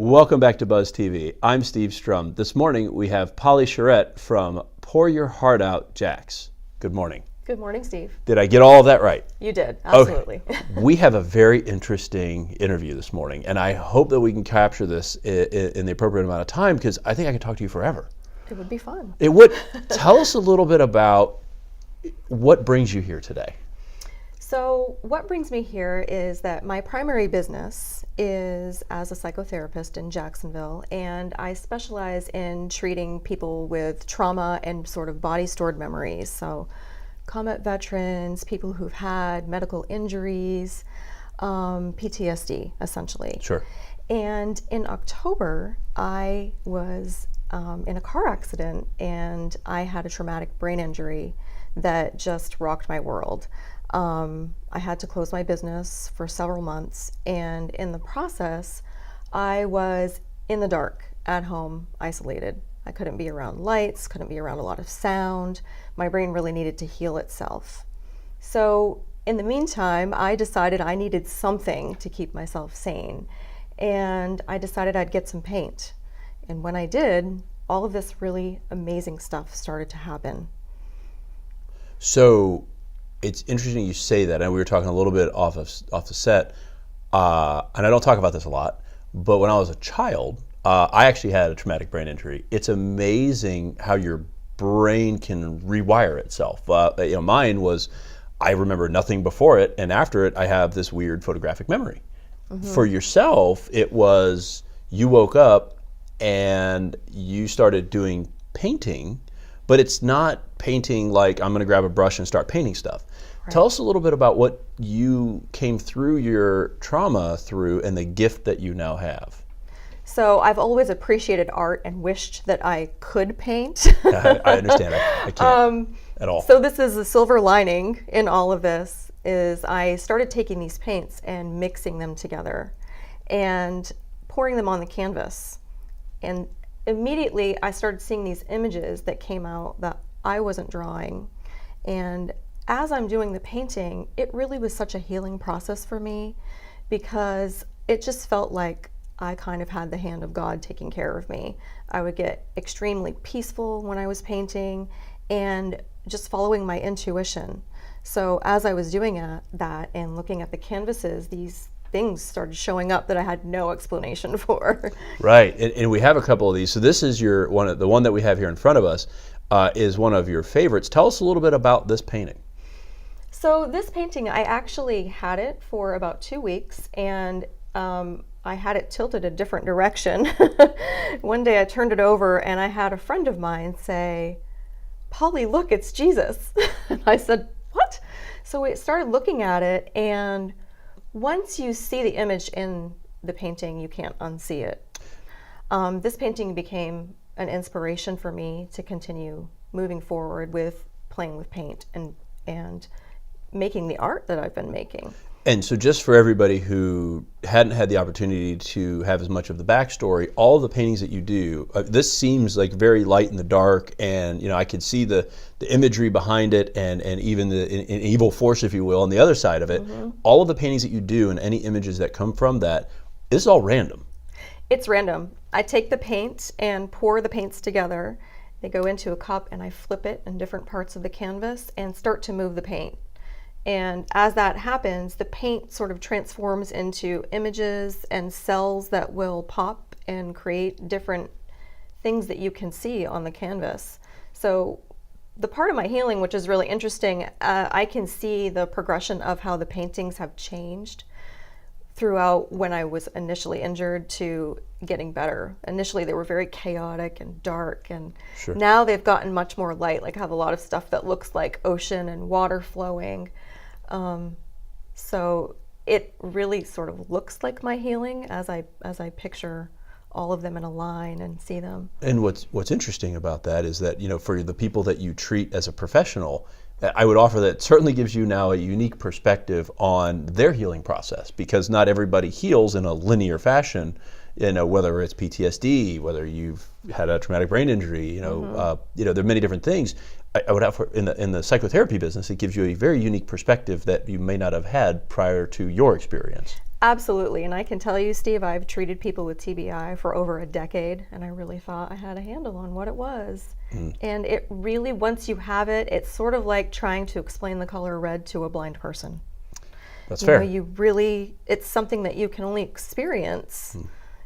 Welcome back to Buzz TV. I'm Steve Strum. This morning we have Charette from Your Heart Out JAX. Good morning. Good morning, Steve. Did I get all of that right? You did, absolutely. Okay. We have a very interesting interview this morning, and I hope that we can capture this in the appropriate amount of time, because I think I could talk to you forever. It would be fun. It would. Tell us a little bit about what brings you here today. So what brings me here is that my primary business is as a psychotherapist in Jacksonville, and I specialize in treating people with trauma and sort of body stored memories. So combat veterans, people who've had medical injuries, PTSD essentially. Sure. And in October, I was in a car accident, and I had a traumatic brain injury that just rocked my world. I had to close my business for several months, and in the process, I was in the dark, at home, isolated. I couldn't be around lights, couldn't be around a lot of sound. My brain really needed to heal itself. So in the meantime, I decided I needed something to keep myself sane, and I decided I'd get some paint. And when I did, all of this really amazing stuff started to happen. So it's interesting you say that, and we were talking a little bit off the set, and I don't talk about this a lot, but when I was a child, I actually had a traumatic brain injury. It's amazing how your brain can rewire itself. Mine was, I remember nothing before it, and after it, I have this weird photographic memory. Mm-hmm. For yourself, it was you woke up and you started doing painting, but it's not painting like I'm going to grab a brush and start painting stuff. Right. Tell us a little bit about what you came through your trauma through and the gift that you now have. So I've always appreciated art and wished that I could paint. I understand. I can't at all. So this is the silver lining in all of this, is I started taking these paints and mixing them together and pouring them on the canvas. And immediately I started seeing these images that came out that I wasn't drawing. And as I'm doing the painting, it really was such a healing process for me, because it just felt like I kind of had the hand of God taking care of me. I would get extremely peaceful when I was painting and just following my intuition. So as I was doing that and looking at the canvases, these things started showing up that I had no explanation for. Right, and we have a couple of these. So this is the one that we have here in front of us is one of your favorites. Tell us a little bit about this painting. So this painting, I actually had it for about 2 weeks, and I had it tilted a different direction. One day I turned it over and I had a friend of mine say, "Polly, look, it's Jesus." And I said, "What?" So we started looking at it, and once you see the image in the painting, you can't unsee it. This painting became an inspiration for me to continue moving forward with playing with paint and making the art that I've been making. And so just for everybody who hadn't had the opportunity to have as much of the backstory, all the paintings that you do, this seems like very light in the dark, and I could see the imagery behind it, and even an evil force, if you will, on the other side of it. Mm-hmm. All of the paintings that you do and any images that come from that, this is all random. It's random. I take the paint and pour the paints together. They go into a cup, and I flip it in different parts of the canvas and start to move the paint. And as that happens, the paint sort of transforms into images and cells that will pop and create different things that you can see on the canvas. So the part of my healing, which is really interesting, I can see the progression of how the paintings have changed throughout when I was initially injured to getting better. Initially, they were very chaotic and dark, and Sure. Now they've gotten much more light. Like I have a lot of stuff that looks like ocean and water flowing. So it really sort of looks like my healing as I picture all of them in a line and see them. And what's interesting about that is that, for the people that you treat as a professional, I would offer that certainly gives you now a unique perspective on their healing process, because not everybody heals in a linear fashion, whether it's PTSD, whether you've had a traumatic brain injury, Mm-hmm. There are many different things. I would offer in the psychotherapy business, it gives you a very unique perspective that you may not have had prior to your experience. Absolutely. And I can tell you, Steve, I've treated people with TBI for over a decade, and I really thought I had a handle on what it was. And it really, once you have it, it's sort of like trying to explain the color red to a blind person. That's You fair. know, you really, it's something that you can only experience.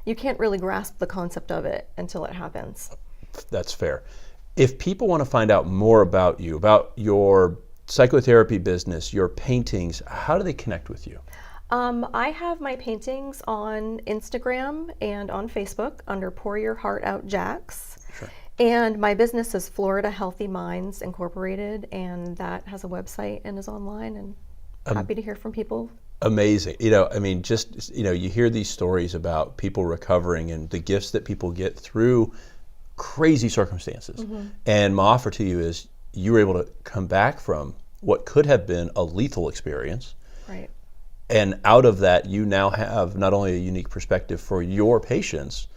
You can't really grasp the concept of it until it happens. That's fair. If people want to find out more about you, about your psychotherapy business, your paintings, how do they connect with you? I have my paintings on Instagram and on Facebook under Pour Your Heart Out JAX. Sure. And my business is Florida Healthy Minds Incorporated, and that has a website and is online, and happy to hear from people. Amazing. You know, I mean, just, you know, you hear these stories about people recovering and the gifts that people get through crazy circumstances. And my offer to you is you were able to come back from what could have been a lethal experience. Right. And out of that, you now have not only a unique perspective for your patients,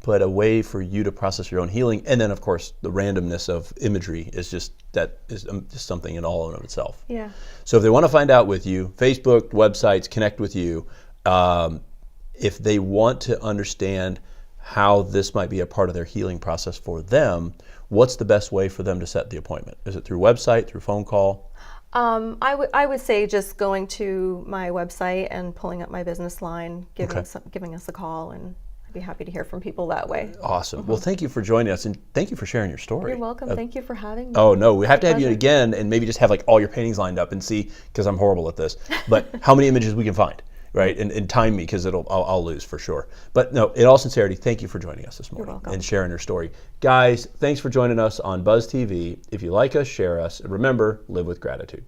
but a way for you to process your own healing. And then, of course, the randomness of imagery is just, that is just something in all and of itself. Yeah. So if they want to find out with you, Facebook, websites, connect with you. If they want to understand how this might be a part of their healing process for them, what's the best way for them to set the appointment? Is it through website, through phone call? I would say just going to my website and pulling up my business line, giving us a call, and I'd be happy to hear from people that way. Awesome. Well, thank you for joining us, and thank you for sharing your story. You're welcome. Thank you for having me. Oh, no, we have to have you pleasure. again and maybe just have like all your paintings lined up and see, because I'm horrible at this, but how many images we can find, right? And time me, because I'll lose for sure. But no, in all sincerity, thank you for joining us this morning welcome. and sharing your story. Guys, thanks for joining us on Buzz TV. If you like us, share us, and remember, live with gratitude.